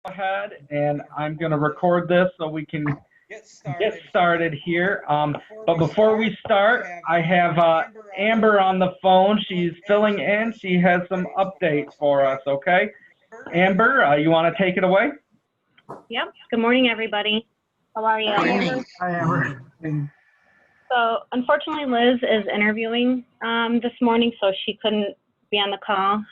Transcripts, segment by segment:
ahead and I'm going to record this so we can get started here. But before we start, I have Amber on the phone. She's filling in. She has some updates for us, okay? Amber, you want to take it away? Yep. Good morning, everybody. How are you? Hi, Amber. So, unfortunately, Liz is interviewing this morning, so she couldn't be on the call.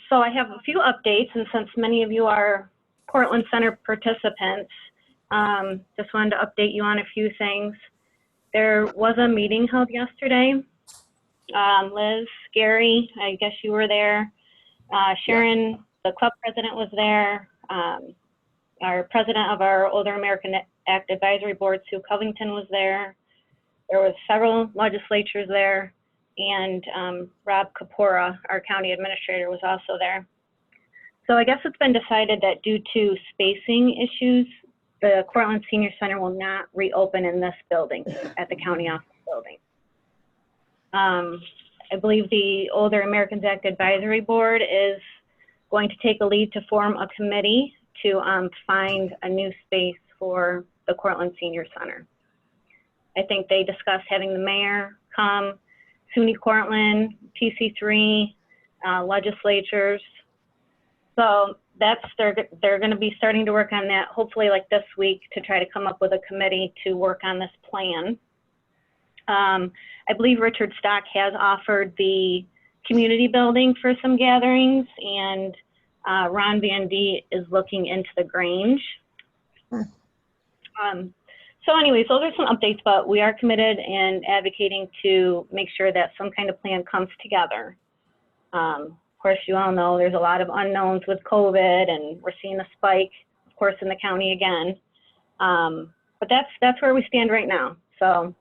So I have a few updates, and since many of you are Cortland Center participants, just wanted to update you on a few things. There was a meeting held yesterday. Liz, Gary, I guess you were there. Sharon, the club president, was there. Our president of our Older American Act Advisory Board, Sue Covington, was there. There was several legislatures there, and Rob Kapora, our county administrator, was also there. So I guess it's been decided that due to spacing issues, the Cortland Senior Center will not reopen in this building at the county office building. I believe the Older Americans Act Advisory Board is going to take a lead to form a committee to find a new space for the Cortland Senior Center. I think they discussed having the mayor come, SUNY Cortland, TC3, legislatures. So they're going to be starting to work on that, hopefully like this week, to try to come up with a committee to work on this plan. I believe Richard Stock has offered the community building for some gatherings, and Ron Van D is looking into the Grange. So anyways, those are some updates, but we are committed and advocating to make sure that some kind of plan comes together. Of course, you all know there's a lot of unknowns with COVID, and we're seeing a spike, of course, in the county again. But that's where we stand right now. So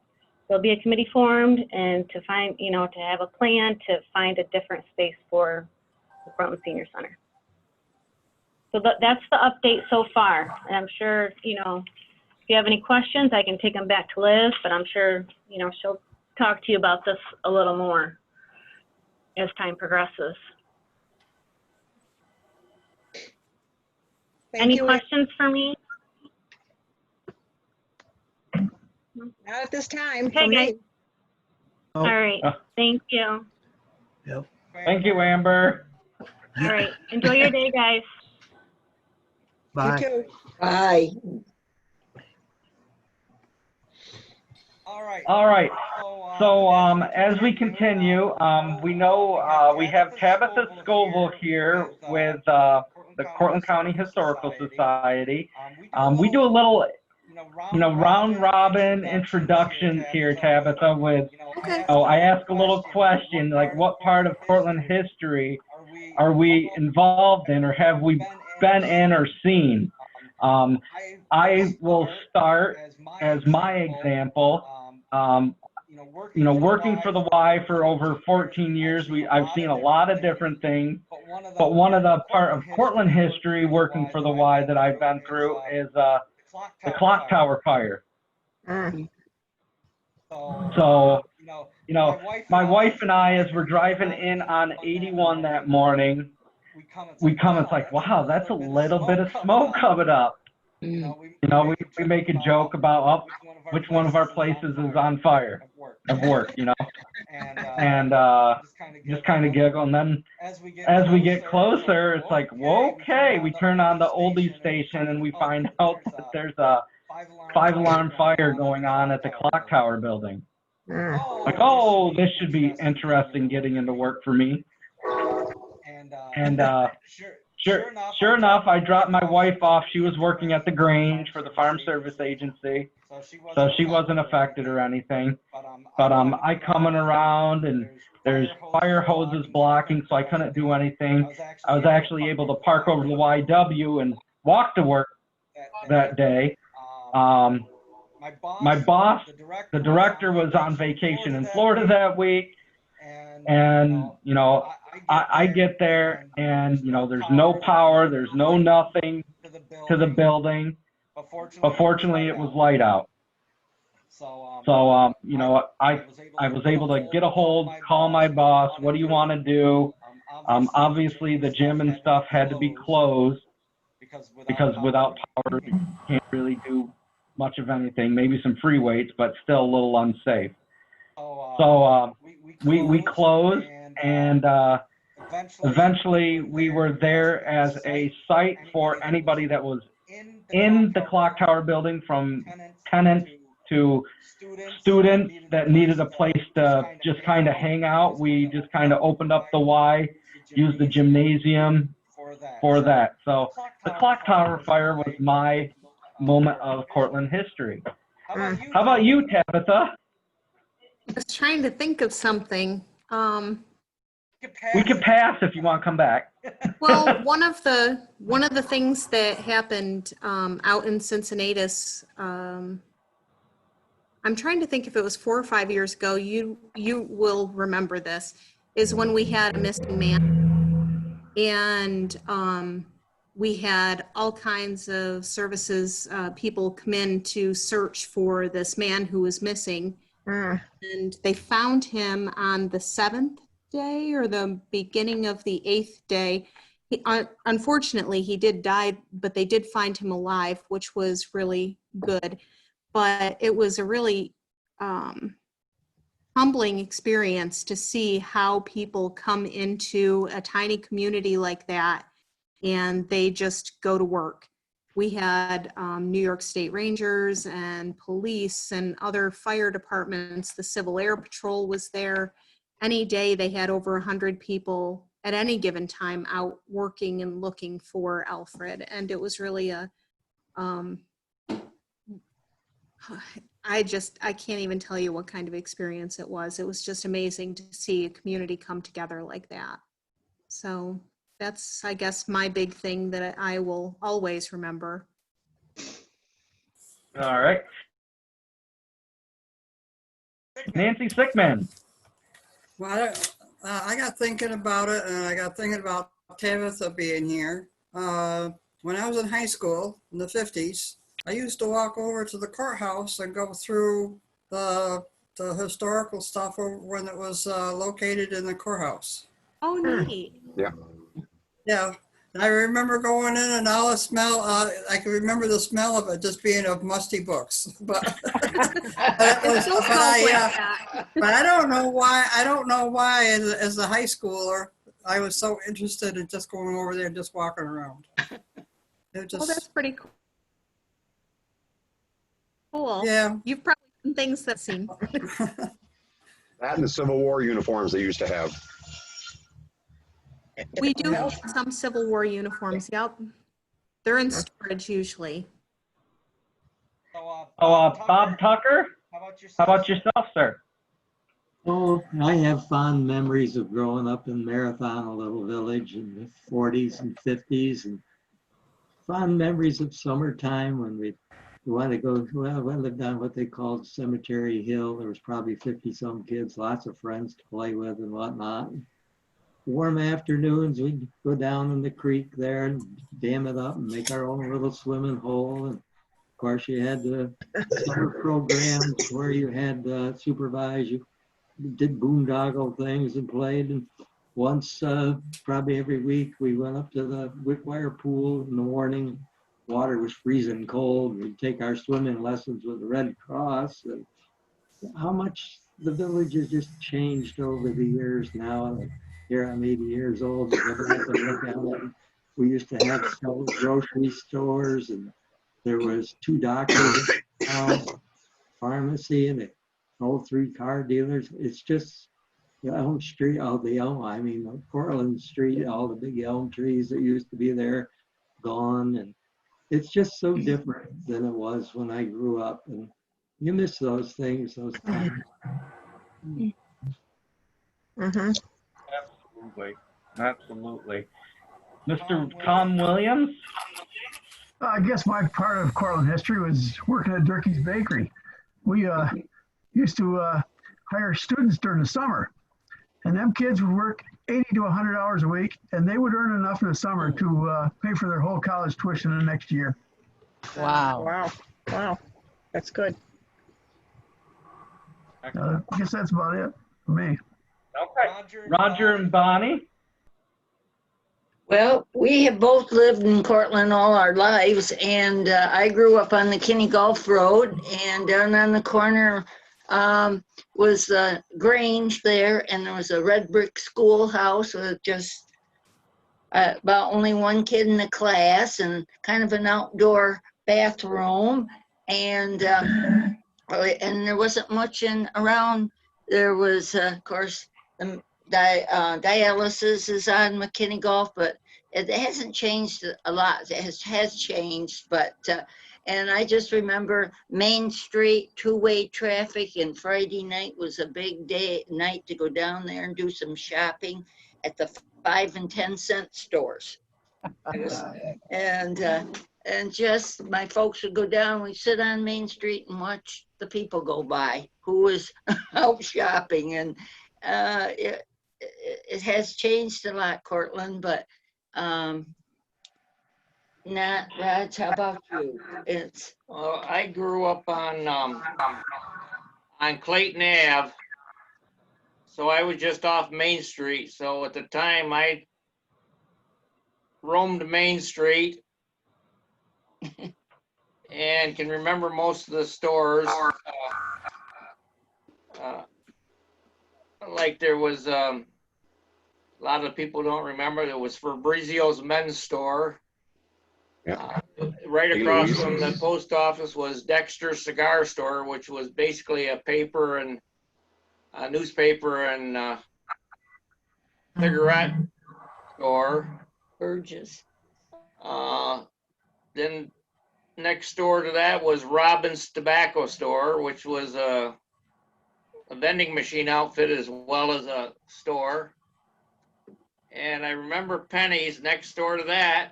there'll be a committee formed, and to find, to have a plan to find a different space for the Cortland Senior Center. So that's the update so far. And I'm sure, if you have any questions, I can take them back to Liz, but I'm sure, she'll talk to you about this a little more as time progresses. Any questions for me? Not at this time. Okay, guys. All right. Thank you. Yep. Thank you, Amber. All right. Enjoy your day, guys. Bye. You too. Bye. All right. So as we continue, we know we have Tabitha Scoville here with the Cortland County Historical Society. We do a little, round robin introductions here, Tabitha, with, I ask a little question, like what part of Cortland history are we involved in, or have we been in or seen? I will start as my example. Working for the Y for over 14 years, I've seen a lot of different things, but one of the part of Cortland history working for the Y that I've been through is the clock tower fire. So, my wife and I, as we're driving in on 81 that morning, it's like, wow, that's a little bit of smoke coming up. We make a joke about which one of our places is on fire at work, and just kind of giggle. And then as we get closer, it's like, whoa, okay, we turn on the oldies station and we find out that there's a 5-alarm fire going on at the clock tower building. Like, oh, this should be interesting getting into work for me. And sure enough, I dropped my wife off. She was working at the Grange for the Farm Service Agency, so she wasn't affected or anything. But I coming around, and there's fire hoses blocking, so I couldn't do anything. I was actually able to park over the YW and walk to work that day. My boss, the director, was on vacation in Florida that week. And, I get there and, there's no power, there's no nothing to the building. But fortunately, it was light out. So, I was able to get a hold, call my boss, what do you want to do? Obviously, the gym and stuff had to be closed because without power, you can't really do much of anything. Maybe some free weights, but still a little unsafe. So we closed, and eventually we were there as a site for anybody that was in the clock tower building, from tenants to students that needed a place to just kind of hang out. We just kind of opened up the Y, used the gymnasium for that. So the clock tower fire was my moment of Cortland history. How about you, Tabitha? I was trying to think of something. We can pass if you want to come back. Well, one of the things that happened out in Cincinnatus, I'm trying to think if it was 4 or 5 years ago. You will remember this, is when we had a missing man, and we had all kinds of services, people come in to search for this man who was missing, and they found him on the 7th day or the beginning of the 8th day. Unfortunately, he did die, but they did find him alive, which was really good. But it was a really humbling experience to see how people come into a tiny community like that and they just go to work. We had New York State Rangers and police and other fire departments. The Civil Air Patrol was there. Any day they had over 100 people at any given time out working and looking for Alfred. And it was really I can't even tell you what kind of experience it was. It was just amazing to see a community come together like that. So that's, I guess, my big thing that I will always remember. All right. Nancy Sickman. Well, I got thinking about it, and I got thinking about Tabitha being here. When I was in high school in the 50s, I used to walk over to the courthouse and go through the historical stuff when it was located in the courthouse. Oh, neat. Yeah. Yeah, and I remember going in and all the smell, I can remember the smell of it just being of musty books. But, but I don't know why as a high schooler, I was so interested in just going over there and just walking around. Well, that's pretty cool. Yeah. You've probably done things that seem. That and the Civil War uniforms they used to have. We do have some Civil War uniforms, yep. They're in storage usually. Bob Tucker, how about yourself, sir? Oh, I have fond memories of growing up in Marathon, a little village in the 40s and 50s, and fond memories of summertime when we wanted to go, well, I lived on what they called Cemetery Hill. There was probably 50-some kids, lots of friends to play with and whatnot. Warm afternoons, we'd go down in the creek there and dam it up and make our own little swimming hole. And of course, you had the summer programs where you had supervise. You did boondoggle things and played. And once, probably every week, we went up to the Wickwire pool in the morning. Water was freezing cold. We'd take our swimming lessons with the Red Cross. And how much the village has just changed over the years now. Here I'm 80 years old. We used to have several grocery stores, and there was 2 doctors, pharmacy, and 3 car dealers. It's just the Elm Street, I mean, Cortland Street, all the big elm trees that used to be there, gone. And it's just so different than it was when I grew up. And you miss those things, those times. Mm-hmm. Absolutely. Mr. Tom Williams? I guess my part of Cortland history was working at Durkee's Bakery. We used to hire students during the summer, and them kids would work 80 to 100 hours a week, and they would earn enough in the summer to pay for their whole college tuition the next year. Wow. That's good. I guess that's about it for me. Okay. Roger and Bonnie? Well, we have both lived in Cortland all our lives, and I grew up on the Kinney Gulf Road, and down on the corner was the Grange there, and there was a red brick schoolhouse with just about only one kid in the class, and kind of an outdoor bathroom, and there wasn't much around. There was, of course, the dialysis is on McKinney Gulf, but it hasn't changed a lot. It has changed, but and I just remember Main Street, two-way traffic, and Friday night was a big night to go down there and do some shopping at the 5 and 10 cent stores. And just my folks would go down, we'd sit on Main Street and watch the people go by who was out shopping. And it has changed a lot, Cortland, but not Raj. How about you? Well, I grew up on Clayton Ave, so I was just off Main Street. So at the time, I roamed Main Street and can remember most of the stores. Like there was a lot of people don't remember, there was Fabrizio's men's store. Yeah. Right across from the post office was Dexter's cigar store, which was basically a paper and a newspaper and cigarette store. Burgess. Then next door to that was Robbins Tobacco Store, which was a vending machine outfit as well as a store. And I remember Penny's next door to that,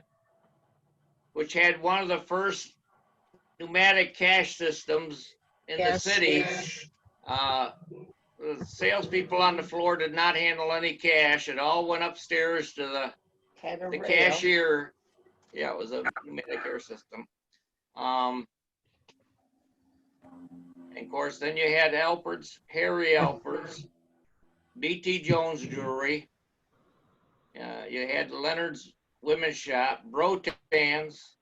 which had one of the first pneumatic cash systems in the city. The salespeople on the floor did not handle any cash. It all went upstairs to the cashier. Yeah, it was a pneumatic air system. And of course, then you had Alpert's, Harry Alpert's, B.T. Jones Jewelry. You had Leonard's Women's Shop, Brotan's,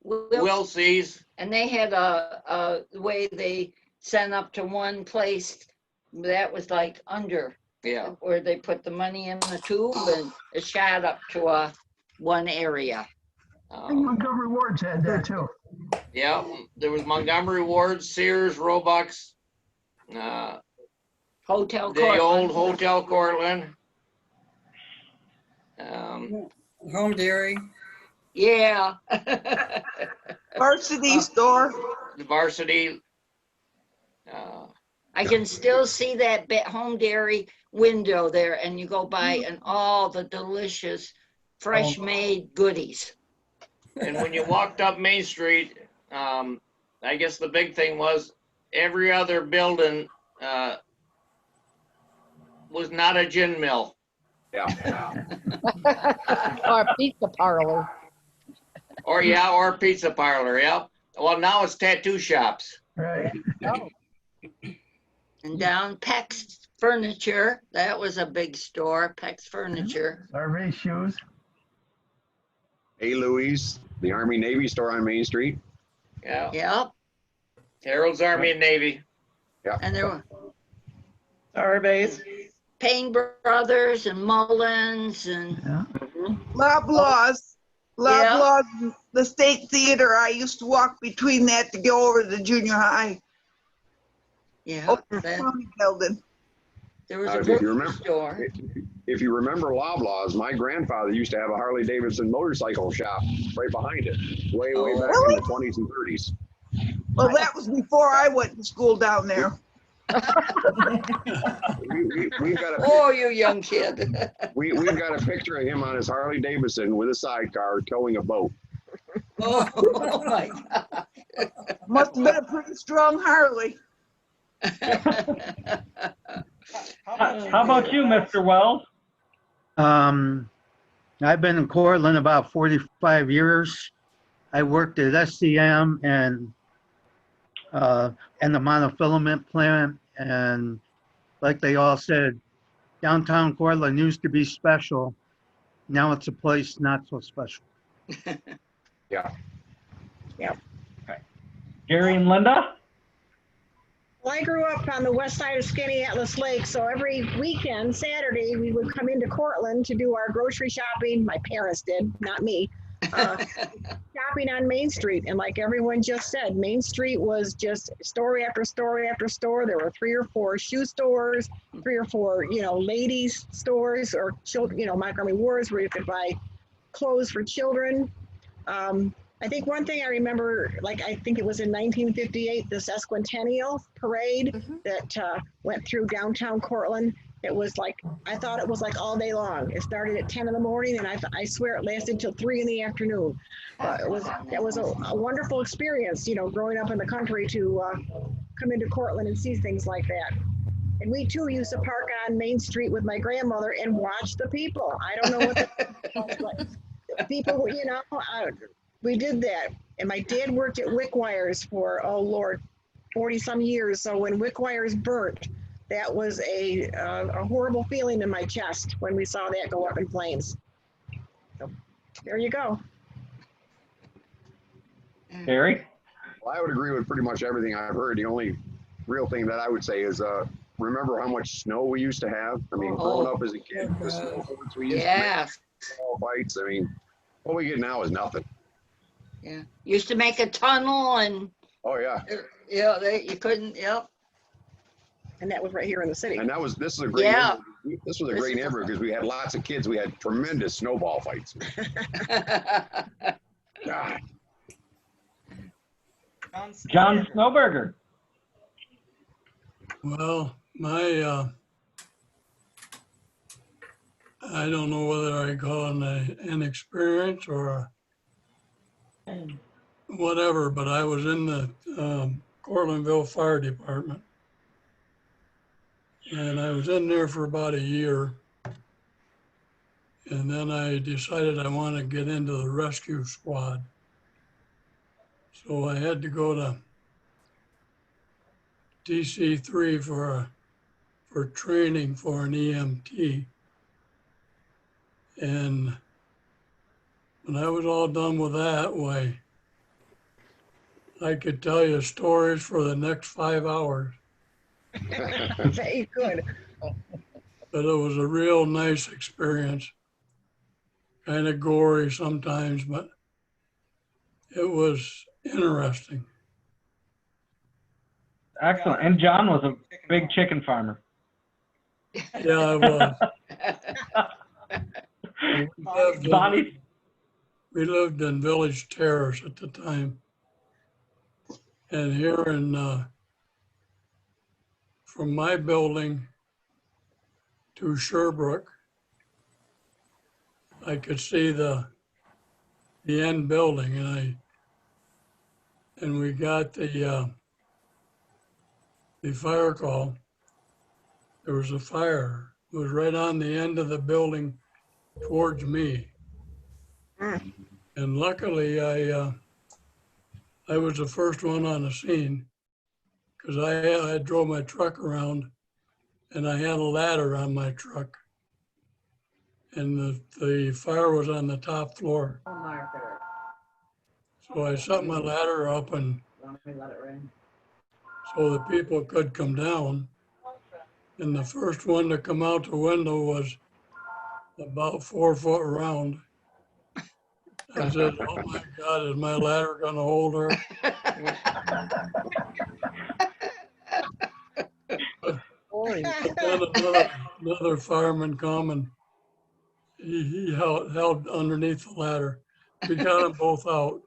Wilsey's. And they had a way they sent up to one place that was like under. Yeah. Where they put the money in the tube and it shot up to one area. And Montgomery Ward's had that too. Yeah, there was Montgomery Ward, Sears, Roebuck's, Hotel the Cortland. old Hotel Cortland. Home Dairy. Yeah. Varsity store. The Varsity. I can still see that Home Dairy window there, and you go by and all the delicious fresh made goodies. And when you walked up Main Street, I guess the big thing was every other building was not a gin mill. Yeah. Or a pizza parlor. Or pizza parlor, yeah. Well, now it's tattoo shops. Right. Oh. And down Peck's Furniture, that was a big store, Peck's Furniture. Survey shoes. A. Louis, the Army Navy store on Main Street. Yeah. Yep. Harold's Army and Navy. Yeah. And there were Surveys. Payne Brothers and Mullins and Loblaws. Loblaws, the State Theater. I used to walk between that to go over to the junior high. yeah. Over the Then county building. there was a If you grocery remember, store. if you remember Loblaws, my grandfather used to have a Harley Davidson motorcycle shop right behind it, way back Really? in the 20s and 30s. Well, that was before I went to school down there. We've got a Oh, you young kid. we've got a picture of him on his Harley Davidson with a sidecar towing a boat. Oh my God. Must have been a pretty strong Harley. How about you, Mr. Wells? I've been in Cortland about 45 years. I worked at SCM and the monofilament plant, and like they all said, downtown Cortland used to be special. Now it's a place not so special. Yeah. Gary and Linda? Well, I grew up on the west side of Skinny Atlas Lake, so every weekend, Saturday, we would come into Cortland to do our grocery shopping. My parents did, not me. Shopping on Main Street. And like everyone just said, Main Street was just store after store after store. There were 3 or 4 shoe stores, 3 or 4, ladies stores or children, Montgomery Wards where you could buy clothes for children. I think one thing I remember, I think it was in 1958, the sesquicentennial parade that went through downtown Cortland. It was I thought it was all day long. It started at 10 in the morning and I swear it lasted till 3 in the afternoon. It was a wonderful experience, growing up in the country to come into Cortland and see things like that. And we too used to park on Main Street with my grandmother and watch the people. I don't know what the people, we did that. And my dad worked at Wick Wires for, 40 some years. So when Wick Wires burnt, that was a horrible feeling in my chest when we saw that go up in flames. So there you go. Gary? Well, I would agree with pretty much everything I've heard. The only real thing that I would say is, remember how much snow we used to have? I mean, growing up as a kid, the snow we used to make, small fights. I mean, what we get now is nothing. Yeah. Used to make a tunnel and. Oh, yeah. Yeah, you couldn't, yep. And that was right here in the city. And this is a great neighborhood. This was a great neighborhood because we had lots of kids. We had tremendous snowball fights. God. John Snowberger. Well, I don't know whether I call it an experience or whatever, but I was in the Cortlandville Fire Department. And I was in there for about a year. And then I decided I want to get into the rescue squad. So I had to go to DC3 for training for an EMT. And when I was all done with that, why, I could tell you stories for the next 5 hours. Very good. But it was a real nice experience. Kind of gory sometimes, but it was interesting. Excellent. And John was a big chicken farmer. Yeah, I was. We lived in Village Terrace at the time. And here in, from my building to Sherbrooke, I could see the end building, and we got the fire call. There was a fire. It was right on the end of the building towards me. And luckily, I was the first one on the scene because I drove my truck around and I had a ladder on my truck. And the fire was on the top floor. So I set my ladder up and so the people could come down. And the first one to come out the window was about 4 foot around. I said, oh my God, is my ladder gonna hold her? But then another fireman come and he held underneath the ladder. We got them both out,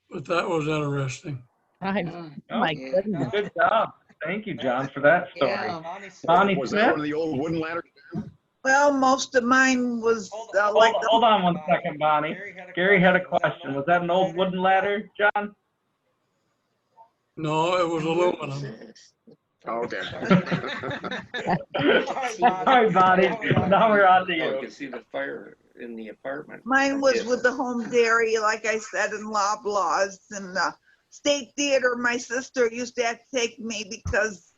but that was interesting. My goodness. Good job. Thank you, John, for that story. Bonnie Was Smith? that one of the old wooden ladders? Well, most of mine was Hold on 1 second, Bonnie. Gary had a question. Was that an old wooden ladder, John? No, it was aluminum. Oh, okay. Sorry, Bonnie. Now we're on to You you. can see the fire in the apartment. Mine was with the home dairy, like I said, in Loblaws and State Theater. My sister used to have to take me because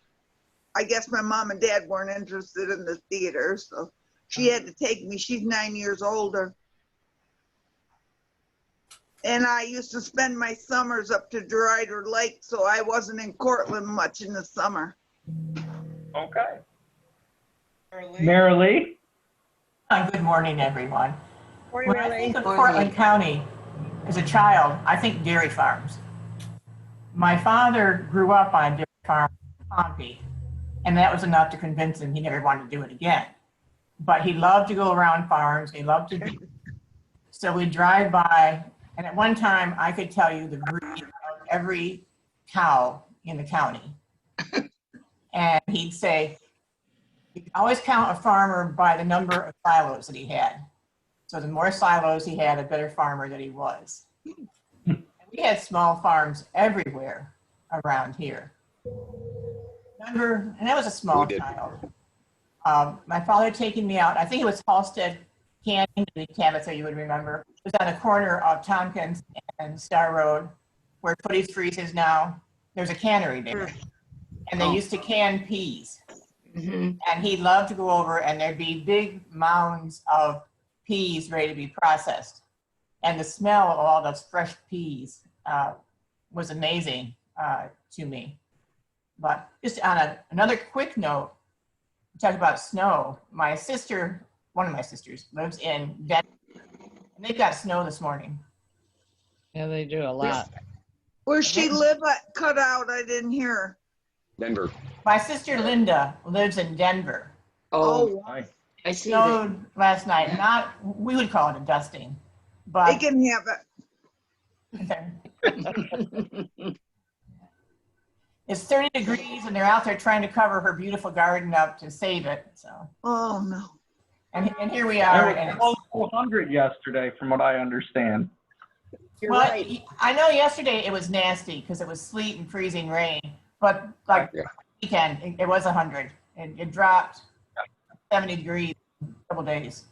I guess my mom and dad weren't interested in the theater. So She had to take me. She's 9 years older. And I used to spend my summers up to Derider Lake, so I wasn't in Cortland much in the summer. Okay. Marilee? Good morning, everyone. Morning, When I Marilee. think of Cortland County as a child, I think dairy farms. My father grew up on a dairy farm in Pompey, and that was enough to convince him he never wanted to do it again. But he loved to go around farms. He loved to do. So we'd drive by, and at one time I could tell you the breed of every cow in the county. And he'd say, you can always count a farmer by the number of silos that he had. So the more silos he had, the better farmer that he was. And we had small farms everywhere around here. And I was a small child. My father taking me out, I think it was Halstead Candy, Tabitha, you would remember. It was on the corner of Tompkins and Star Road, where Footy's Freeze is now. There's a cannery there. And they used to can peas. And he loved to go over, and there'd be big mounds of peas ready to be processed. And the smell of all those fresh peas was amazing to me. But just on another quick note, talk about snow. My sister, one of my sisters, lives in Denver, and they've got snow this morning. Yeah, they do a lot. Where's she live at? Cut out, I didn't hear her. Denver. My sister Linda lives in Denver. Oh, I see that. Snowed last night. We would call it a dusting, but They can have it. it's 30 degrees, and they're out there trying to cover her beautiful garden up to save it. So. Oh no. And here we are. It was close to 100 yesterday, from what I understand. You're Well, right. I know yesterday it was nasty because it was sleet and freezing rain, but like weekend, it was 100. And it dropped 70 degrees in a couple days.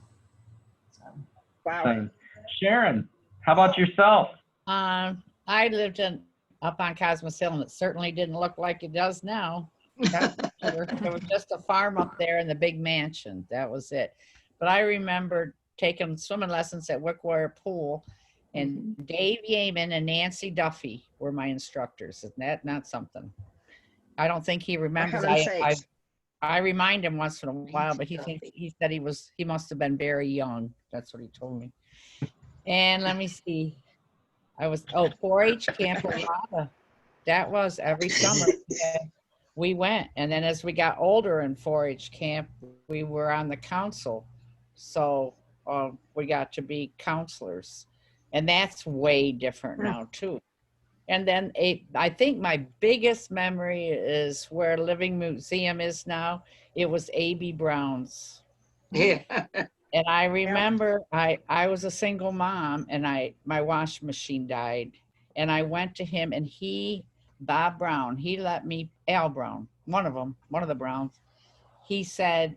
So. Wow. Sharon, how about yourself? I lived up on Cosmos Hill, and it certainly didn't look like it does now. That's for sure. There was just a farm up there and the big mansion. That was it. But I remember taking swimming lessons at Wickwire Pool, and Dave Yeaman and Nancy Duffy were my instructors. Isn't that not something? I don't think he remembers. I remind him once in a while, but he said he must have been very young. That's what he told me. And let me see. I was 4-H camp in Lava. That was every summer. We went, and then as we got older in 4-H camp, we were on the council. So we got to be counselors, and that's way different now too. And then I think my biggest memory is where Living Museum is now. It was A.B. Brown's. Yeah. And I remember I was a single mom, and my washing machine died, and I went to him, and Bob Brown, he let me, Al Brown, one of the Browns, he said,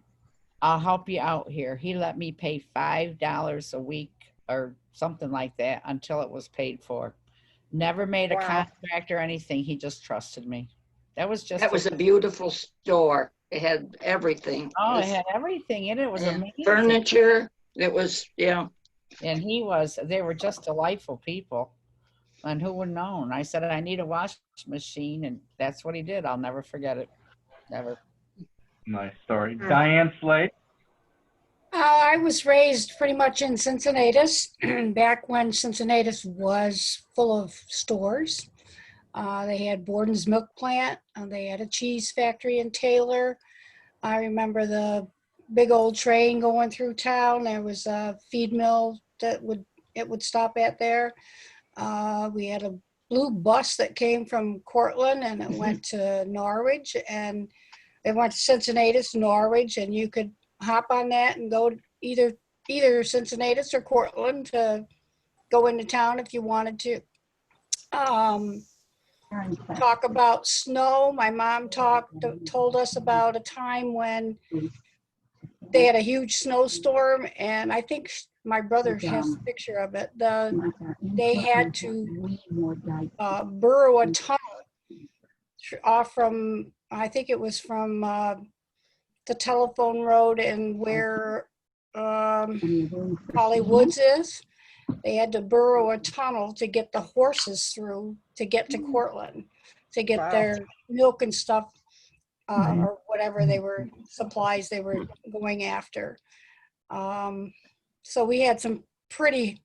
I'll help you out here. He let me pay $5 a week or something like that until it was paid for. Never made a contract or anything. He just trusted me. That was a beautiful store. It had everything. Oh, it had everything in it. It was amazing. Furniture. It was, yeah. And they were just delightful people. And who would have known? I said, I need a washing machine, and that's what he did. I'll never forget it. Never. Nice story. Diane Slade? I was raised pretty much in Cincinnatus, back when Cincinnatus was full of stores. They had Borden's milk plant. They had a cheese factory in Taylor. I remember the big old train going through town. There was a feed mill that would stop at there. We had a blue bus that came from Cortland, and it went to Norwich, and it went to Cincinnatus, Norwich, and you could hop on that and go to either Cincinnatus or Cortland to go into town if you wanted to. Talk about snow. My mom told us about a time when they had a huge snowstorm, and I think my brother has a picture of it. They had to burrow a tunnel off from, I think it was from the telephone road and where Holly Woods is. They had to burrow a tunnel to get the horses through to get to Cortland, to get their milk and stuff, or whatever they were, supplies they were going after. So we had some pretty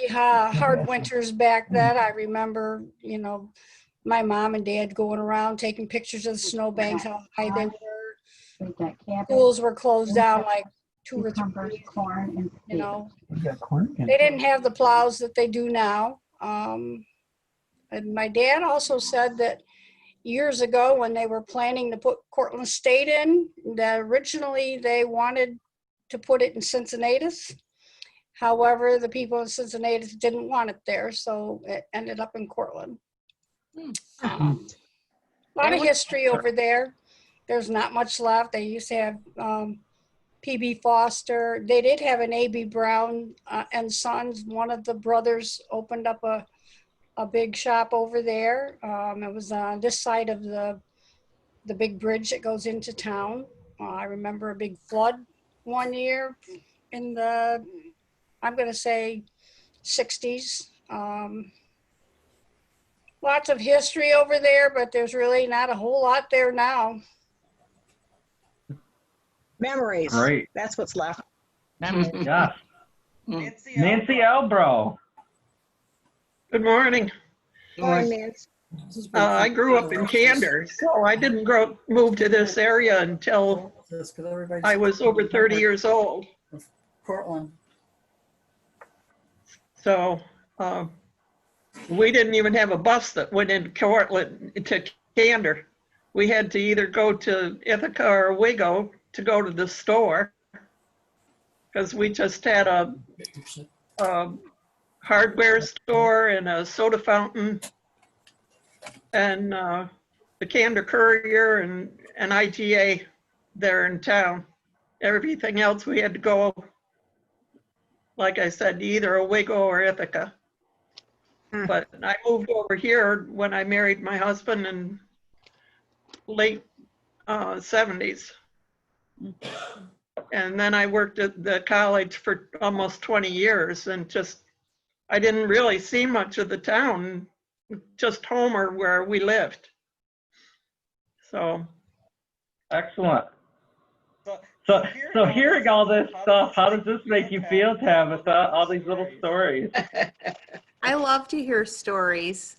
hard winters back then. I remember, you know, my mom and dad going around taking pictures of the snowbanks, how high they were. Schools were closed down like 2 or 3 days, you know. They didn't have the plows that they do now. And my dad also said that years ago when they were planning to put Cortland State in, that originally they wanted to put it in Cincinnatus. However, the people in Cincinnatus didn't want it there, so it ended up in Cortland. A lot of history over there. There's not much left. They used to have P.B. Foster. They did have an A.B. Brown and Sons. One of the brothers opened up a big shop over there. It was on this side of the big bridge that goes into town. I remember a big flood one year in the, I'm going to say 60s. Lots of history over there, but there's really not a whole lot there now. Memories. Great. That's what's left. Yeah. Nancy Albro. Good morning. Morning, Nancy. I grew up in Candor, so I didn't move to this area until I was over 30 years old. Cortland. So we didn't even have a bus that went into Cortland to Candor. We had to either go to Ithaca or Owego to go to the store, because we just had a hardware store and a soda fountain and the Candor Courier and IGA there in town. Everything else we had to go, like I said, either Owego or Ithaca. But I moved over here when I married my husband in late 70s. And then I worked at the college for almost 20 years and I didn't really see much of the town, just Homer where we lived. So. Excellent. So hearing all this stuff, how does this make you feel, Tabitha? All these little stories. I love to hear stories.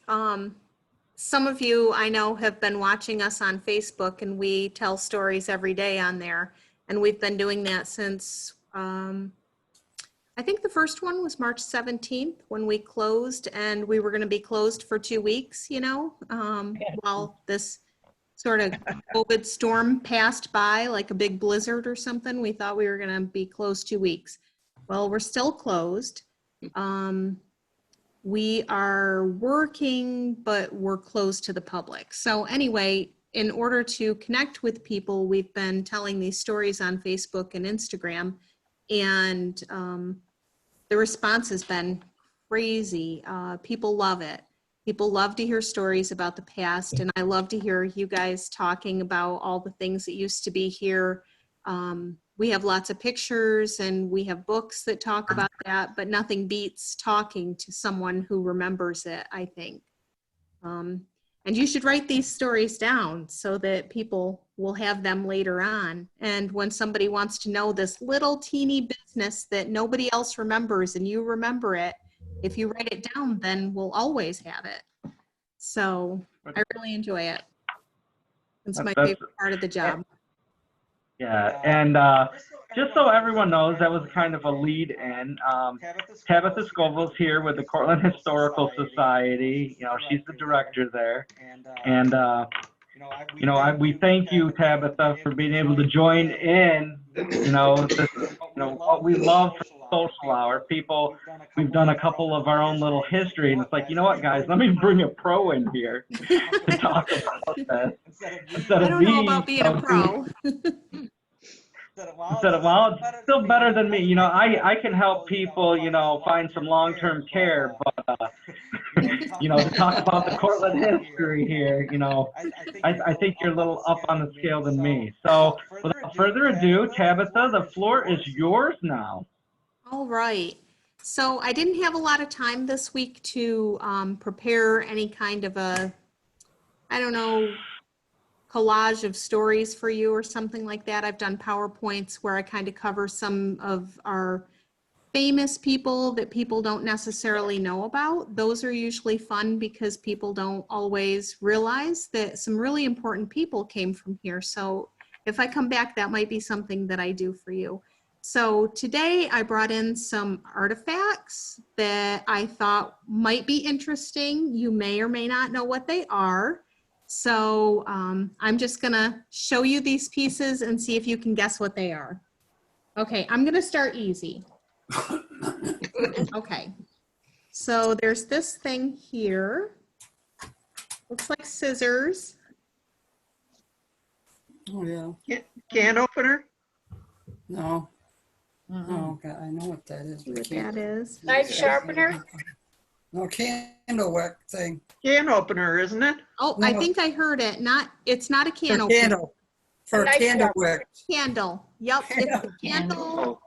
Some of you I know have been watching us on Facebook, and we tell stories every day on there. And we've been doing that since, I think the first one was March 17th when we closed, and we were going to be closed for 2 weeks, you know, while this sort of COVID storm passed by like a big blizzard or something. We thought we were going to be closed 2 weeks. Well, we're still closed. We are working, but we're closed to the public. So anyway, in order to connect with people, we've been telling these stories on Facebook and Instagram, and the response has been crazy. People love it. People love to hear stories about the past, and I love to hear you guys talking about all the things that used to be here. We have lots of pictures and we have books that talk about that, but nothing beats talking to someone who remembers it, I think. And you should write these stories down so that people will have them later on. And when somebody wants to know this little teeny business that nobody else remembers and you remember it, if you write it down, then we'll always have it. So I really enjoy it. It's my favorite part of the job. Yeah, and just so everyone knows, that was kind of a lead in. Tabitha Scoville's here with the Cortland Historical Society. You know, she's the director there. And, you know, we thank you, Tabitha, for being able to join in, you know, this, you know, what we love for social hour. People, we've done a couple of our own little history, and it's like, you know what, guys, let me bring a pro in here to talk about that. Instead of I don't know about being a pro. Instead of, well, it's still better than me. You know, I can help people, you know, find some long-term care, but to talk about the Cortland history here, I think you're a little up on the scale than me. So without further ado, Tabitha, the floor is yours now. All right. So I didn't have a lot of time this week to prepare any kind of a, I don't know, collage of stories for you or something like that. I've done PowerPoints where I kind of cover some of our famous people that people don't necessarily know about. Those are usually fun because people don't always realize that some really important people came from here. So if I come back, that might be something that I do for you. So today I brought in some artifacts that I thought might be interesting. You may or may not know what they are. So I'm just gonna show you these pieces and see if you can guess what they are. Okay, I'm gonna start easy. Okay, so there's this thing here. Looks like scissors. Oh, yeah. Can opener? No. Oh, God, I know what that is. See what that is. Knife sharpener? No, candle wick thing. Can opener, isn't it? Oh, No. I think I heard it. It's not a can For opener. candle. For A knife candle sharpener. wick. Candle. Yep, it's a candle.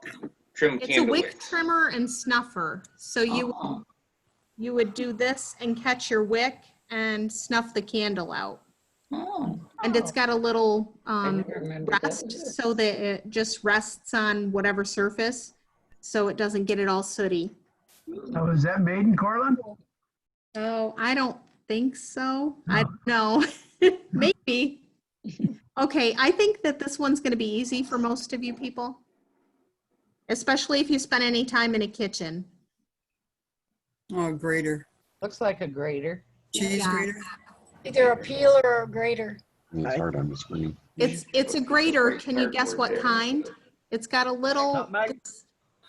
Trim It's a candle wick wicks. trimmer and snuffer. So you would do this and catch your wick and snuff the candle out. Oh. And it's got a little never remembered that rest was. so that it just rests on whatever surface so it doesn't get it all sooty. So is that made in Cortland? Oh, I don't think so. I don't know. Maybe. Okay, I think that this one's going to be easy for most of you people, especially if you spend any time in a kitchen. Oh, grater. Looks like a grater. Cheese Yeah. grater. Either a peeler or a grater. It's hard on the screen. It's a grater. Can you guess what kind? It's got a little, Nutmeg?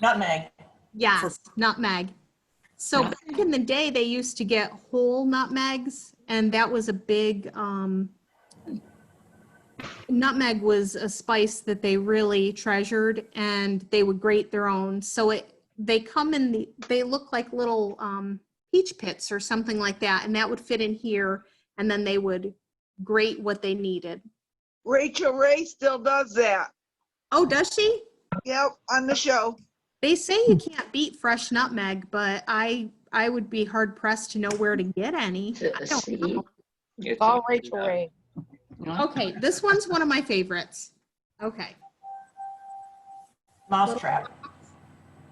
Nutmeg. yes, nutmeg. So back in the day, they used to get whole nutmegs, and that was a big, nutmeg was a spice that they really treasured, and they would grate their own. So they come in they look like little peach pits or something like that, and that would fit in here, and then they would grate what they needed. Rachel Ray still does that. Oh, does she? Yep, on the show. They say you can't beat fresh nutmeg, but I would be hard pressed to know where to get any. I don't know. Call Rachel Ray. Okay, this one's one of my favorites. Okay. Mousetrap.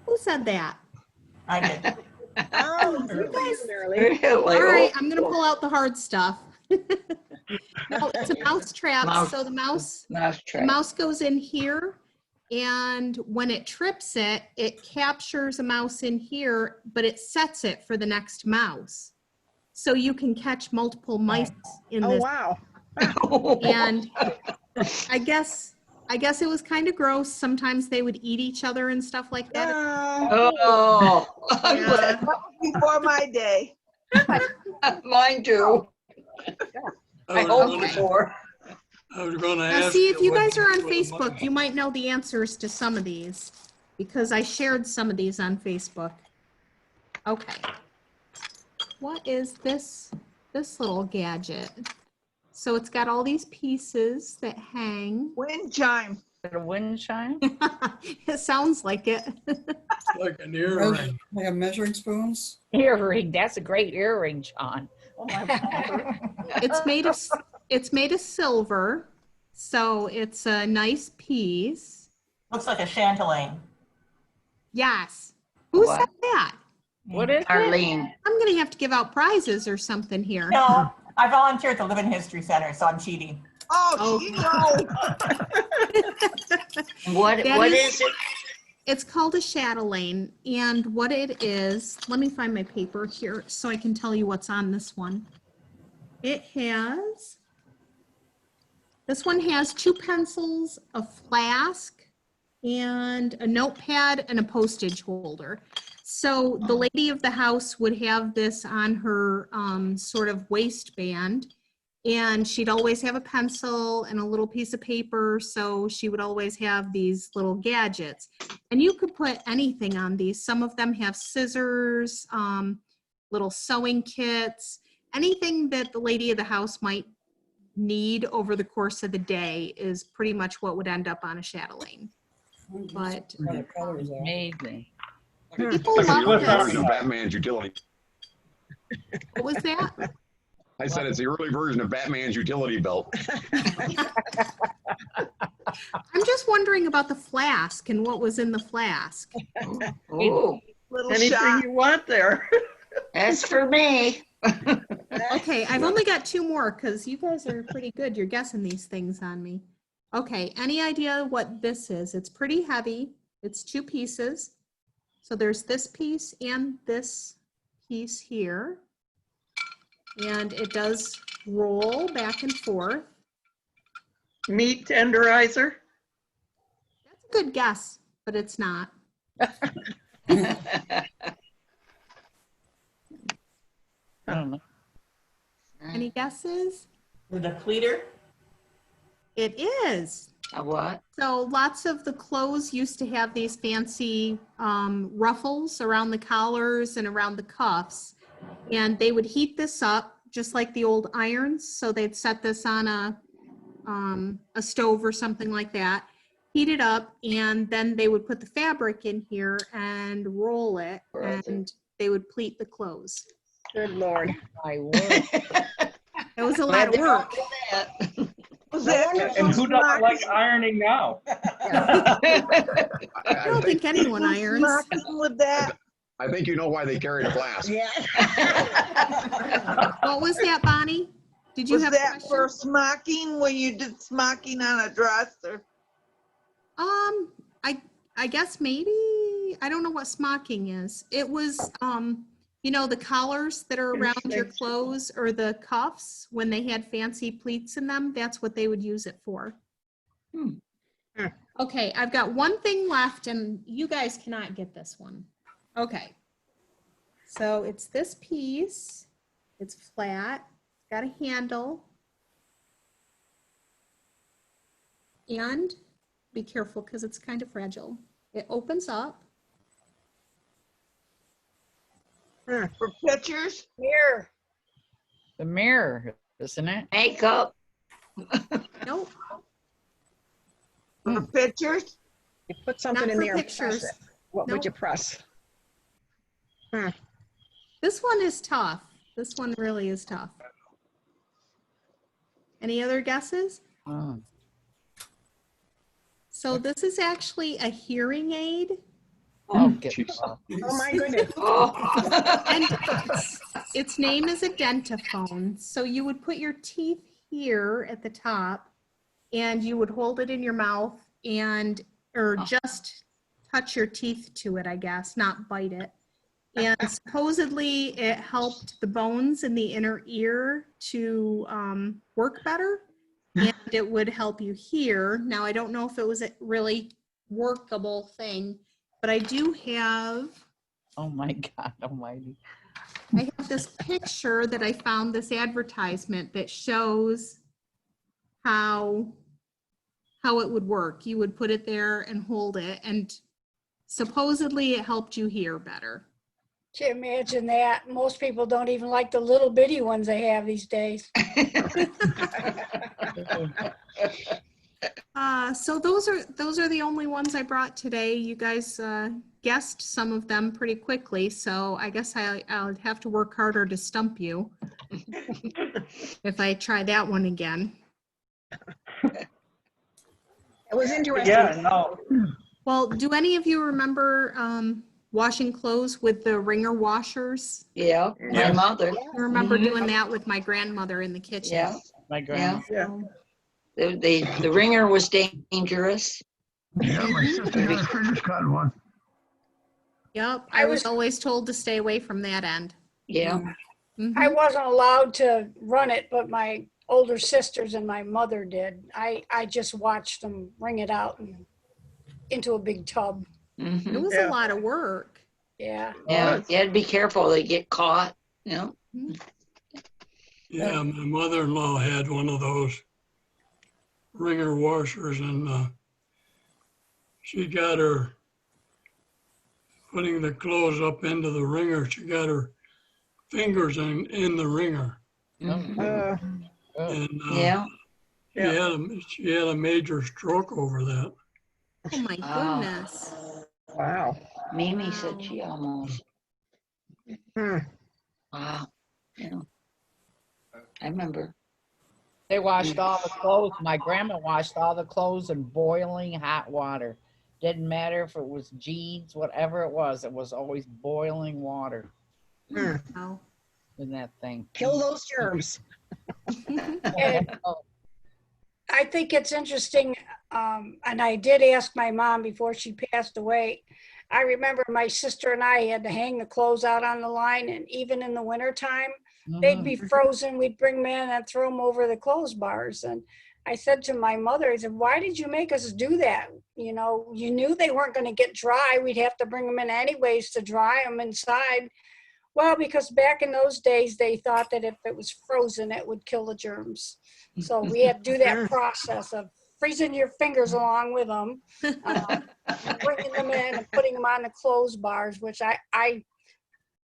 Who said that? I did. Oh, you guys, All right, I'm gonna pull out the hard stuff. No, it's a mouse trap. So the mouse goes in here, and when it trips it, it captures a mouse in here, but it sets it for the next mouse. So you can catch multiple mice in oh, this. wow. And I guess it was kind of gross. Sometimes they would eat each other and stuff like that. Oh. Yeah. That was before my day. Mine too. I hope before. I was going to Now, ask. see, if you what- guys are on what a Facebook, mutton- you might know the answers to some of these because I shared some of these on Facebook. Okay. What is this little gadget? So it's got all these pieces that hang. Wind chime. Is it a wind chime? It sounds like it. Like an earring. They have measuring spoons. Earring. That's a great earring, John. Oh my God. It's made of silver, so it's a nice piece. Looks like a chandelier. Yes. Who What? said that? What is it? Arlene. I'm gonna have to give out prizes or something here. No, I volunteer at the Living History Center, so I'm cheating. Oh, she knows. What is it? It's called a chatelaine, and what it is, let me find my paper here so I can tell you what's on this one. This one has 2 pencils, a flask, and a notepad and a postage holder. So the lady of the house would have this on her sort of waistband, and she'd always have a pencil and a little piece of paper, so she would always have these little gadgets. And you could put anything on these. Some of them have scissors, little sewing kits, anything that the lady of the house might need over the course of the day is pretty much what would end up on a chatelaine. But Amazing. people Like the love early this. version of Batman's utility. What was that? I said it's the early version of Batman's utility belt. I'm just wondering about the flask and what was in the flask. Ooh, Little Anything shot. you want there. that's for me. Okay, I've only got 2 more because you guys are pretty good. You're guessing these things on me. Okay, any idea what this is? It's pretty heavy. It's 2 pieces. So there's this piece and this piece here. And it does roll back and forth. Meat tenderizer. That's a good guess, but it's not. I don't know. Any guesses? The pleater? It is. A what? So lots of the clothes used to have these fancy ruffles around the collars and around the cuffs. And they would heat this up just like the old irons. So they'd set this on a stove or something like that, heat it up, and then they would put the fabric in here and roll it, and they would pleat the clothes. Good Lord. My word. It was a lot of work. Was that And who doesn't like ironing now? I don't think anyone irons. smocking with that? I think you know why they carried a flask. Yeah. What was that, Bonnie? Did you Was have a that question? for smocking when you did smocking on a dress? Or? I guess maybe, I don't know what smocking is. It was, you know, the collars that are around your clothes or the cuffs, when they had fancy pleats in them, that's what they would use it for. Okay, I've got one thing left and you guys cannot get this one. Okay. So it's this piece. It's flat, it's got a handle. And be careful because it's kind of fragile. It opens up. For pictures? Mirror. The mirror, isn't it? Makeup. Nope. For pictures? You put something Not in for there. and press pictures. it. What would Nope. you press? This one is tough. This one really is tough. Any other guesses? Oh. So this is actually a hearing aid. Oh, get Oh my goodness. And its name is a dentaphone. So you would put your teeth here at the top and you would hold it in your mouth and, or just touch your teeth to it, I guess, not bite it. And supposedly it helped the bones in the inner ear to work better, and it would help you hear. Now, I don't know if it was a really workable thing, but I do have, Oh my God almighty. I have this picture that I found, this advertisement that shows how it would work. You would put it there and hold it, and supposedly it helped you hear better. Can you imagine that? Most people don't even like the little bitty ones they have these days. So those are the only ones I brought today. You guys guessed some of them pretty quickly, so I guess I'll have to work harder to stump you if I try that one again. It was interesting. Yeah, no. Well, do any of you remember washing clothes with the wringer washers? Yeah, my mother. I remember doing that with my grandmother in the kitchen. Yeah. My grandma. Yeah. The wringer was dangerous. Yeah, my sister got her fingers cut in one. Yep, I was always told to stay away from that end. Yeah. I wasn't allowed to run it, but my older sisters and my mother did. I just watched them wring it out and into a big tub. Mm-hmm. It was a lot of work. Yeah. Yeah, you had to be careful. They get caught, you know. Yeah, my mother-in-law had one of those wringer washers, and she got her putting the clothes up into the wringer. She got her fingers in the ringer. Mhm. And Yeah. she had a major stroke over that. Oh my Wow. goodness. Wow. Mimi said she almost. Wow. Yeah. I remember. They washed all the clothes. My grandma washed all the clothes in boiling hot water. Didn't matter if it was jeans, whatever it was always boiling water Wow. in that thing. Kill those germs. And I think it's interesting, and I did ask my mom before she passed away. I remember my sister and I had to hang the clothes out on the line, and even in the wintertime, they'd be frozen. We'd bring them in and throw them over the clothes bars. And I said to my mother, I said, why did you make us do that? You know, you knew they weren't going to get dry. We'd have to bring them in anyways to dry them inside. Well, because back in those days, they thought that if it was frozen, it would kill the germs. So we had to do that process of freezing your fingers along with them, bringing them in and putting them on the clothes bars, which I,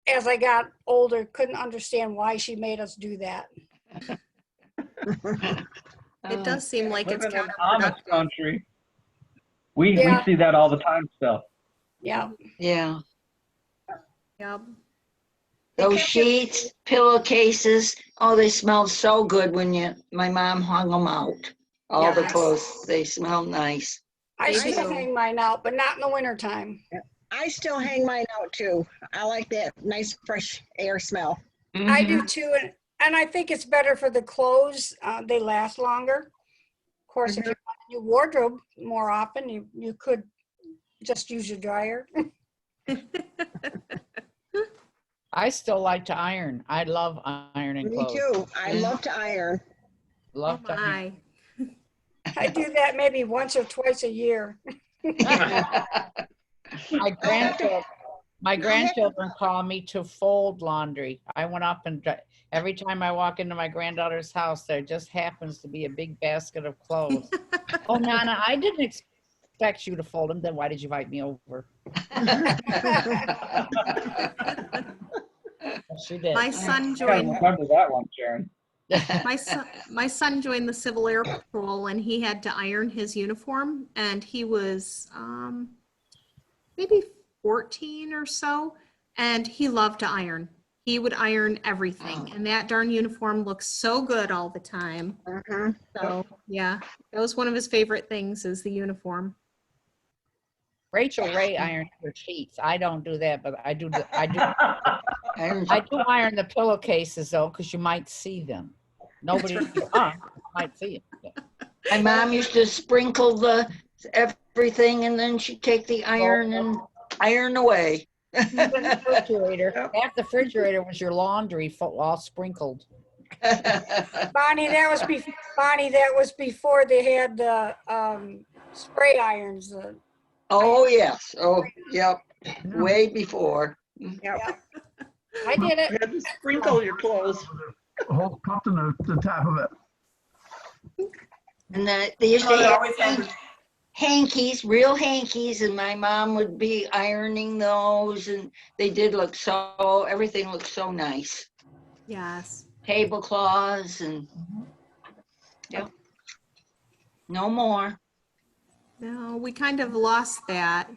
as I got older, couldn't understand why she made us do that. It does seem like it's Living in Amish counterproductive. country. We Yeah. see that all the time still. Yeah. Yeah. Yep. Those sheets, pillowcases, oh, they smelled so good when my mom hung them out. All the Yes. clothes, they smell nice. I They still do. hang mine out, but not in the wintertime. I still hang mine out too. I like that nice fresh air smell. I do too, and I think it's better for the clothes. They last longer. Of course, if you want a new wardrobe more often, you could just use your dryer. I still like to iron. I love ironing Me clothes. too. I love to iron. Love to iron. I do that maybe once or twice a year. My grandchildren call me to fold laundry. I went up and every time I walk into my granddaughter's house, there just happens to be a big basket of clothes. Oh, Nana, I didn't expect you to fold them. Then why did you invite me over? She did. My son I joined. remember that one, Sharon. My son joined the Civil Air Patrol, and he had to iron his uniform, and he was maybe 14 or so, and he loved to iron. He would iron everything, and that darn uniform looks so good all the time. So yeah, that was one of his favorite things, is the uniform. Rachel Ray irons her sheets. I don't do that, but I do iron the pillowcases though, because you might see them. Nobody might see them. My mom used to sprinkle everything, and then she'd take the iron and iron away. Half the refrigerator was your laundry all sprinkled. Bonnie, that was before they had the spray irons. Oh, yes. Oh, yep. Way before. Yep. I did it. You had to sprinkle your clothes. A whole pumped in the top of it. And they used to have hankies, real hankies, and my mom would be ironing those, and they did look everything looked so nice. Yes. Tablecloths and, yep. No more. No, we kind of lost that.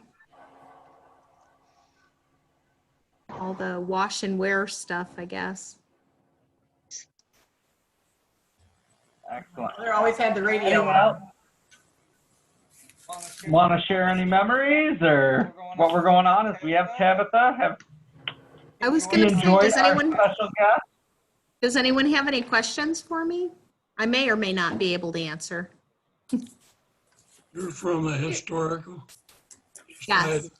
All the wash and wear stuff, I guess. Excellent. Mother always had the radio Anyone else want to share any memories or what we're going on? As we have Tabitha, I was you going to say, enjoyed does our anyone special guest? have any questions for me? I may or may not be able to answer. You're from the historical Yes. society.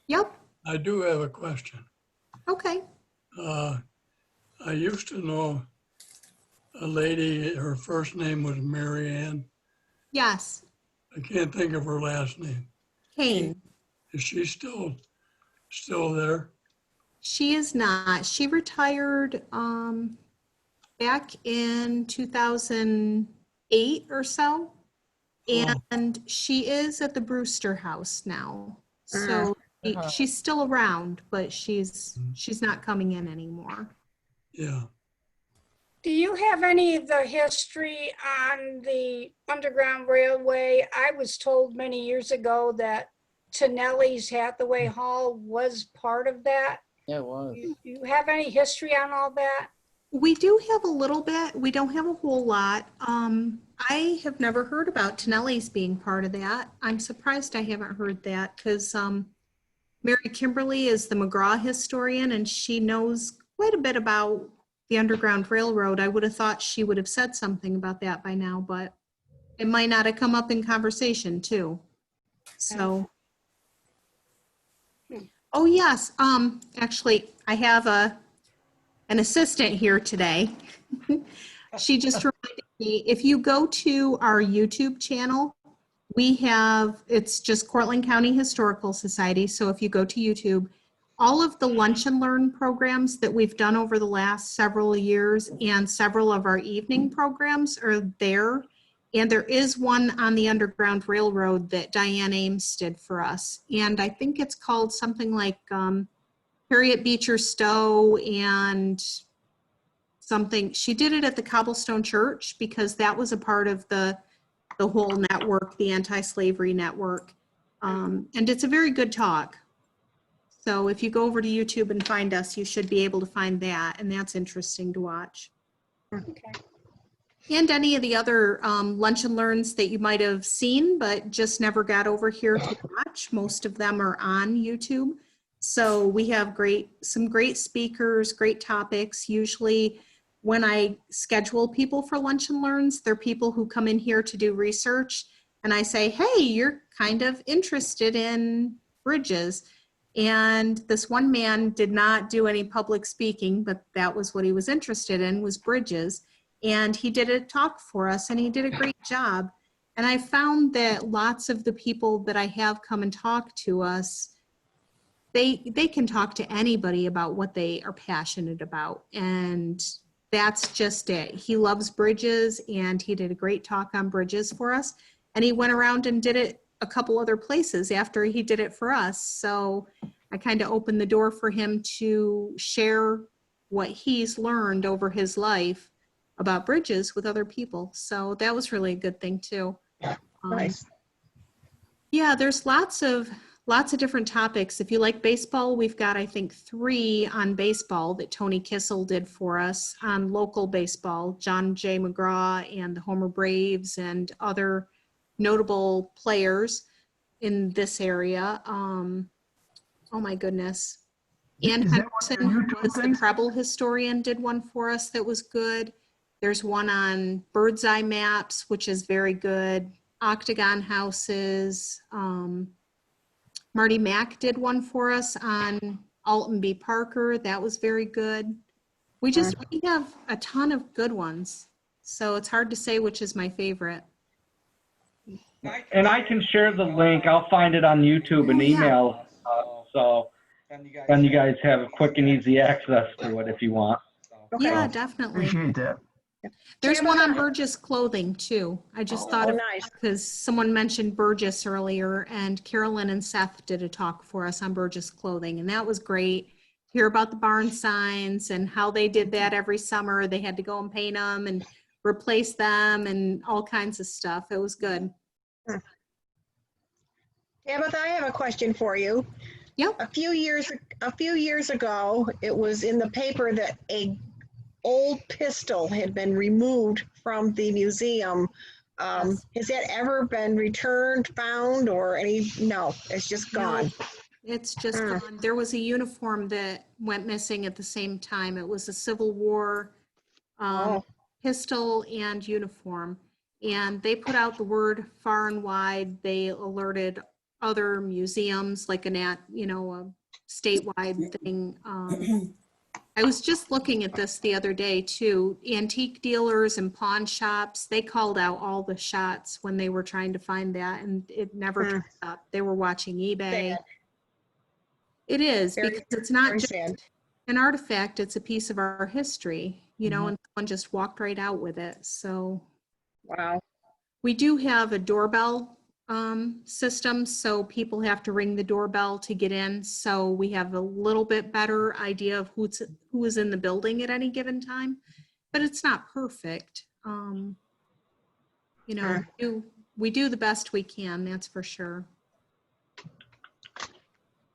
Yep. I do have a question. Okay. I used to know a lady, her first name was Mary Ann. Yes. I can't think of her last name. Kane. Is she still there? She is not. She retired back in 2008 or so. And she is at the Brewster House now. So she's still around, but she's not coming in anymore. Yeah. Do you have any of the history on the Underground Railway? I was told many years ago that Tonelli's Hathaway Hall was part of that. It was. You have any history on all that? We do have a little bit. We don't have a whole lot. I have never heard about Tonelli's being part of that. I'm surprised I haven't heard that because Mary Kimberly is the McGraw historian and she knows quite a bit about the Underground Railroad. I would have thought she would have said something about that by now, but it might not have come up in conversation too. So, oh yes, actually I have an assistant here today. She just reminded me, if you go to our YouTube channel, we have, it's just Cortland County Historical Society. So if you go to YouTube, all of the lunch and learn programs that we've done over the last several years and several of our evening programs are there. And there is one on the Underground Railroad that Diane Ames did for us. And I think it's called something like Harriet Beecher Stowe and something. She did it at the Cobblestone Church because that was a part of the whole network, the anti-slavery network. And it's a very good talk. So if you go over to YouTube and find us, you should be able to find that. And that's interesting to watch. Okay. And any of the other lunch and learns that you might have seen, but just never got over here to watch. Most of them are on YouTube. So we have some great speakers, great topics. Usually when I schedule people for lunch and learns, they're people who come in here to do research. And I say, hey, you're kind of interested in bridges. And this one man did not do any public speaking, but that was what he was interested in, was bridges. And he did a talk for us and he did a great job. And I found that lots of the people that I have come and talk to us, they can talk to anybody about what they are passionate about. And that's just it. He loves bridges and he did a great talk on bridges for us. And he went around and did it a couple other places after he did it for us. So I kind of opened the door for him to share what he's learned over his life about bridges with other people. So that was really a good thing too. Nice. Yeah, there's lots of different topics. If you like baseball, we've got, I think, 3 on baseball that Tony Kissel did for us on local baseball, John J. McGraw and the Homer Braves and other notable players in this area. Oh my goodness. Ann Henderson, who was the Preble historian, did one for us that was good. There's one on bird's eye maps, which is very good. Octagon houses. Marty Mack did one for us on Alton B. Parker. That was very good. We have a ton of good ones. So it's hard to say which is my favorite. And I can share the link. I'll find it on YouTube and email. So then you guys have quick and easy access to it if you want. Okay. Yeah, definitely. Appreciate that. There's one on Burgess clothing too. I just thought of nice. because someone mentioned Burgess earlier and Carolyn and Seth did a talk for us on Burgess clothing and that was great. Hear about the barn signs and how they did that every summer. They had to go and paint them and replace them and all kinds of stuff. It was good. Tabitha, I have a question for you. Yep. A few years ago, it was in the paper that a old pistol had been removed from the museum. Has that ever been returned, found, or any? No, it's just gone. No, it's just gone. There was a uniform that went missing at the same time. It was a Civil War pistol and uniform. And they put out the word far and wide. They alerted other museums, like a statewide thing. I was just looking at this the other day too. Antique dealers and pawn shops, they called out all the shots when they were trying to find that and it never turned up. They were watching eBay. Sad. It is Very, because it's not very just sad. an artifact, it's a piece of our history, and someone just walked right out with it. So wow. We do have a doorbell system, so people have to ring the doorbell to get in. So we have a little bit better idea of who is in the building at any given time, but it's not perfect. You know, we do the best we can, that's for sure.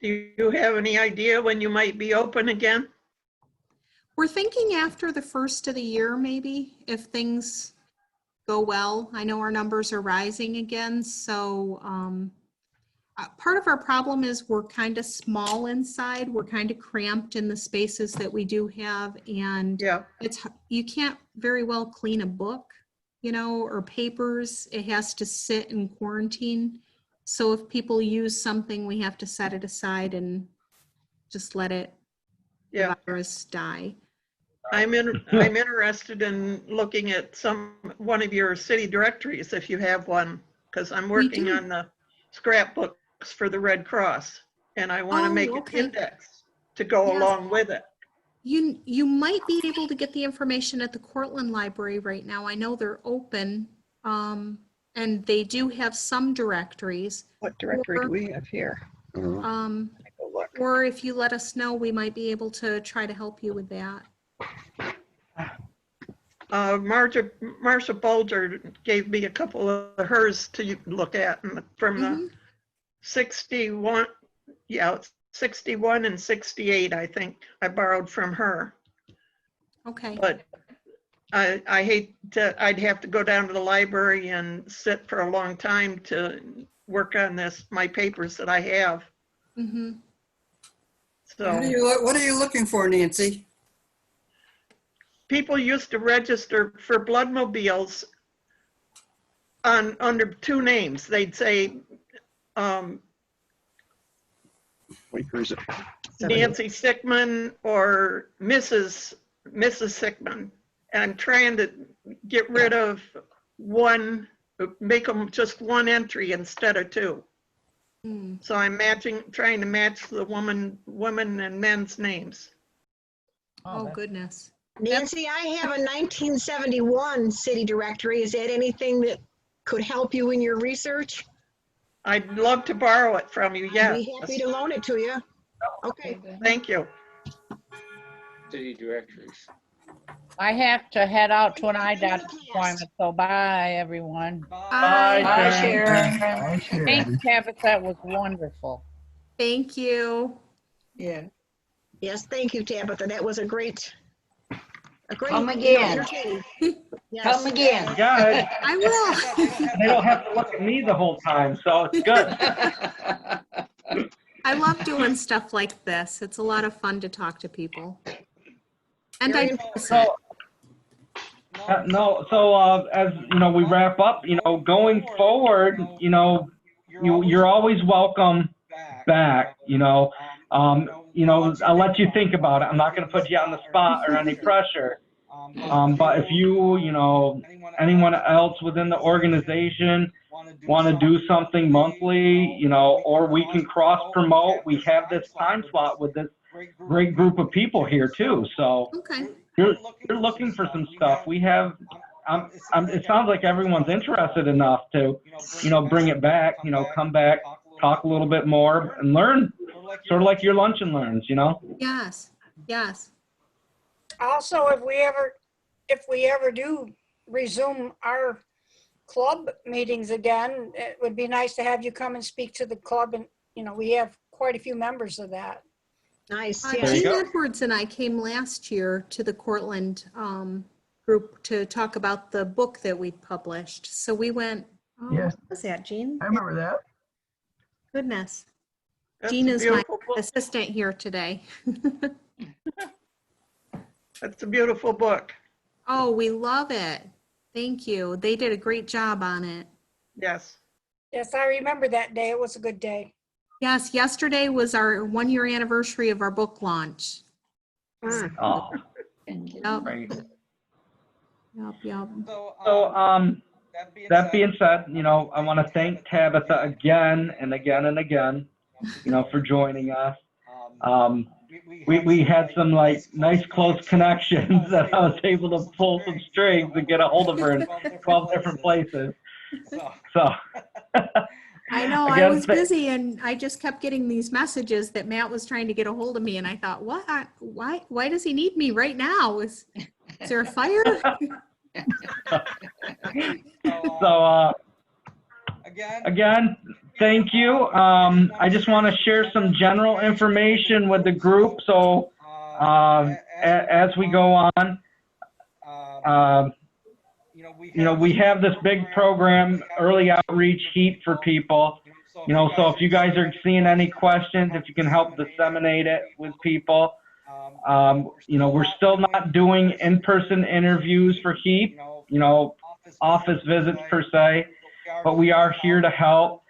Do you have any idea when you might be open again? We're thinking after the first of the year, maybe, if things go well. I know our numbers are rising again, so part of our problem is we're kind of small inside. We're kind of cramped in the spaces that we do have, and you can't very well clean a book, you know, or papers. It has to sit in quarantine. So if people use something, we have to set it aside and just let it, the virus die. I'm interested in looking at one of your city directories if you have one, because I'm working on the scrapbooks for the Red Cross, and I want to make an index to go along with it. You might be able to get the information at the Cortland Library right now. I know they're open, and they do have some directories. What directory do we have here? Or if you let us know, we might be able to try to help you with that. Marcia Bulger gave me a couple of hers to look at, and from the 61, 61 and 68, I think I borrowed from her. Okay. But I hate to, I'd have to go down to the library and sit for a long time to work on my papers that I have. Mm-hmm. So what are you looking for, Nancy? People used to register for bloodmobiles under two names. They'd say Nancy Sickman or Mrs. Sickman. And I'm trying to get rid of one, make them just one entry instead of two. So I'm trying to match the women and men's names. Oh, goodness. Nancy, I have a 1971 city directory. Is that anything that could help you in your research? I'd love to borrow it from you, yes. I'd be happy to loan it to you. Okay. Thank you. City directories. I have to head out to an eye doctor appointment, so bye, everyone. Bye. Bye, Sharon. Bye, Sharon. Thanks, Tabitha, that was wonderful. Thank you. Yeah. Yes, thank you, Tabitha. That was a great. Come again. entertaining. Yes. Come again. Yeah, I will. they don't have to look at me the whole time, so it's good. I love doing stuff like this. It's a lot of fun to talk to people. And I So, as you know, we wrap up. You know, going forward, you know, you're always welcome back. You know, I'll let you think about it. I'm not going to put you on the spot or any pressure. But if you know, anyone else within the organization want to do something monthly, you know, or we can cross promote. We have this time slot with this great group of people here too. So you're looking for some stuff. We have. It sounds like everyone's interested enough to, you know, bring it back. You know, come back, talk a little bit more, and learn. Sort of like your lunch and learns, you know. Yes. Yes. Also, if we ever do resume our club meetings again, it would be nice to have you come and speak to the club. And, you know, we have quite a few members of that. Nice. Gene Edwards and I came last year to the Cortland group to talk about the book that we published. So we went, Yes. what was that, Gene? I remember that. Goodness. That's Gene a is my beautiful book. assistant here today. That's a beautiful book. Oh, we love it. Thank you. They did a great job on it. Yes. Yes, I remember that day. It was a good day. Yes, yesterday was our 1-year anniversary of our book launch. Oh, Yep. great. Yep. So, that being said, you know, I want to thank Tabitha again and again and again, you know, for joining us. We had some like nice close connections that I was able to pull some strings and get a hold of her in 12 different places. So. I know, I Again, was busy and I just kept getting these messages that Matt was trying to get a hold of me and I thought, what? Why does he need me right now? Is there a fire? So, again, thank you. I just want to share some general information with the group. So, as we go on, we have this big program, early outreach heat for people. So if you guys are seeing any questions, if you can help disseminate it with people. We're still not doing in-person interviews for HEAP, office visits per se, but we are here to help.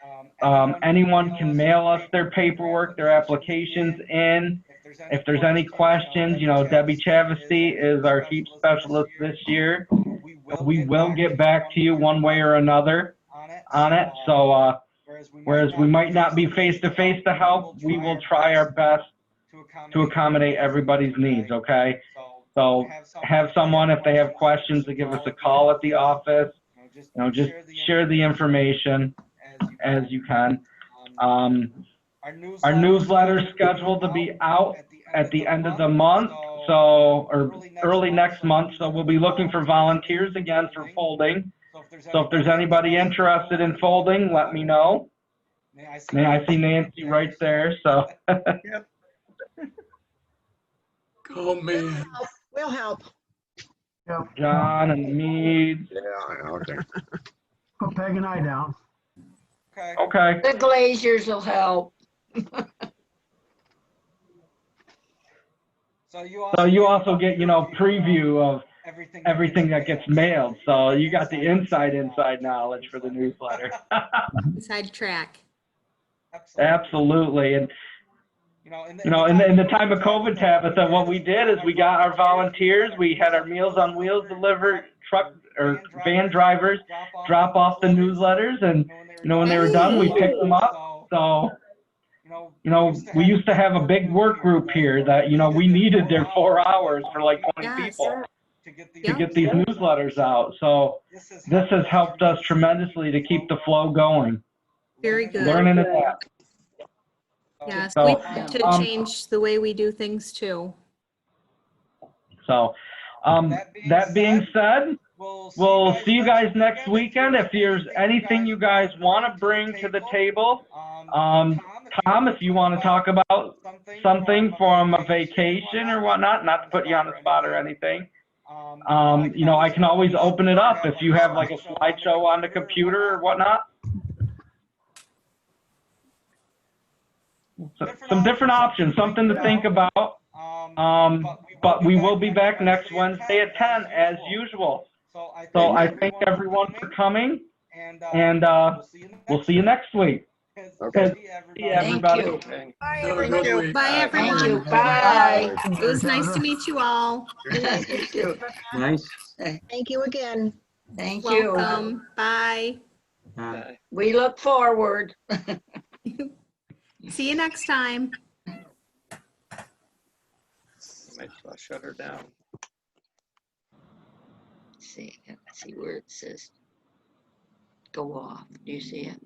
Anyone can mail us their paperwork, their applications in. If there's any questions, Debbie Chavesty is our HEAP specialist this year. We will get back to you one way or another on it. So, whereas we might not be face-to-face to help, we will try our best to accommodate everybody's needs, okay? So have someone, if they have questions, to give us a call at the office. Just share the information as you can. Our newsletter is scheduled to be out at the end of the month, or early next month. So we'll be looking for volunteers again for folding. So if there's anybody interested in folding, let me know. I see Nancy right there, so. Yep. Call me. We'll help. Yep. John and me. Yeah, okay. Put Peg and I down. Okay. The Glaziers will help. So you also get, preview of everything that gets mailed. So you got the inside knowledge for the newsletter. Inside track. Absolutely. And, in the time of COVID, Tabitha, what we did is we got our volunteers. We had our Meals on Wheels delivered van drivers drop off the newsletters. And, when they were done, we picked them up. So, we used to have a big work group here that, we needed their 4 hours for like 20 people to get these newsletters out. So this has helped us tremendously to keep the flow going. Very good. Learning it out. Yes, So, we need to change the way we do things too. So, that being said, we'll see you guys next weekend. If there's anything you guys want to bring to the table, Tom, if you want to talk about something from a vacation or whatnot, not to put you on the spot or anything, I can always open it up if you have like a slideshow on the computer or whatnot. So, some different options, something to think about. But we will be back next Wednesday at 10 as usual. So I thank everyone for coming, and we'll see you next week. Okay. See everybody. Bye, everyone. Bye, everyone. Thank you. Bye. It was nice to meet you all. Nice to meet you. Nice. Thank you again. Thank you. Welcome. Bye. We look forward. See you next time. Might as well shut her down. See where it says go off. Do you see it?